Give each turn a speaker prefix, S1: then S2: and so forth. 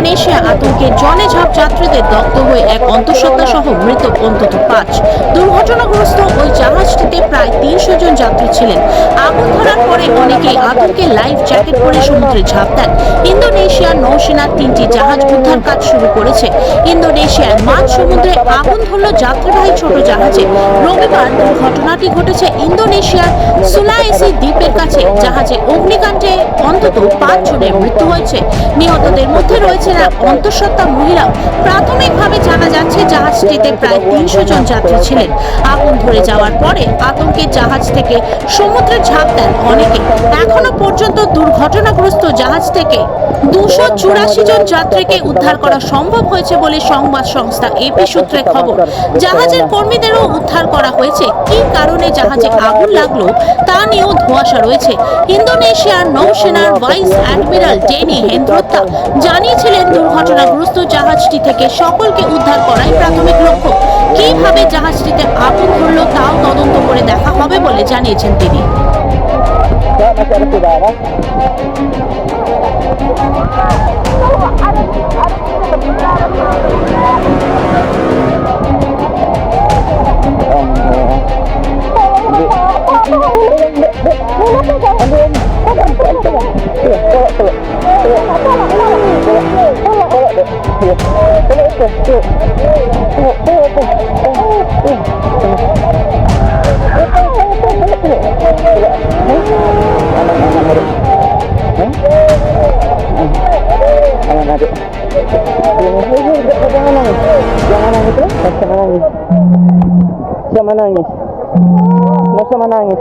S1: Indonesia আতঙ্কে জলে ঝাঁপ যাত্রীদের দগ্ধ হয়ে এক অন্তঃসত্ত্বা সহ মৃত অন্তত 5। দুর্ঘটনাগ্রস্ত ওই জাহাজটিতে প্রায় 300 জন যাত্রী ছিলেন। আগুন ধরার পরে অনেকেই আতঙ্কে লাইফ জ্যাকেট পরে সমুদ্রে ঝাঁপ দেন। ইন্দোনেশিয়ার নৌসেনার 3টি জাহাজ উদ্ধার কাজ শুরু করেছে। ইন্দোনেশিয়ার মাঝ সমুদ্রে আগুন ধরল যাত্রীবাহী ছোট জাহাজে। রবিবার দুর্ঘটনাটি ঘটেছে ইন্দোনেশিয়ার সুলায়েসি দ্বীপের কাছে। জাহাজে অগ্নিকাণ্ডে অন্তত 5 জনের মৃত্যু হয়েছে। নিহতদের মধ্যে রয়েছেন এক অন্তঃসত্ত্বা মহিলা। প্রাথমিকভাবে জানা যাচ্ছে জাহাজটিতে প্রায় 300 জন যাত্রী ছিলেন। আগুন ধরে যাওয়ার পরে আতঙ্কে জাহাজ থেকে সমুদ্রে ঝাঁপ দেন অনেকে। এখনো পর্যন্ত দুর্ঘটনাগ্রস্ত জাহাজ থেকে 284 জন যাত্রীকে উদ্ধার করা সম্ভব হয়েছে বলে সংবাদ সংস্থা এপি সূত্রে খবর। জাহাজের কর্মীদেরও উদ্ধার করা হয়েছে। কী কারণে জাহাজে আগুন লাগলো তা নিয়েও ধোঁয়াশা রয়েছে। ইন্দোনেশিয়ার নৌসেনার ভাইস অ্যাডমিরাল ডেনি হেন্দ্রোত্তা জানিয়েছিলেন, দুর্ঘটনাগ্রস্ত জাহাজটি থেকে সকলকে উদ্ধার করাই প্রাথমিক লক্ষ্য। কিভাবে জাহাজটিতে আগুন ধরলো তাও তদন্ত করে দেখা হবে বলে জানিয়েছেন তিনি।
S2: Jangan nangis. Nggak usah menangis.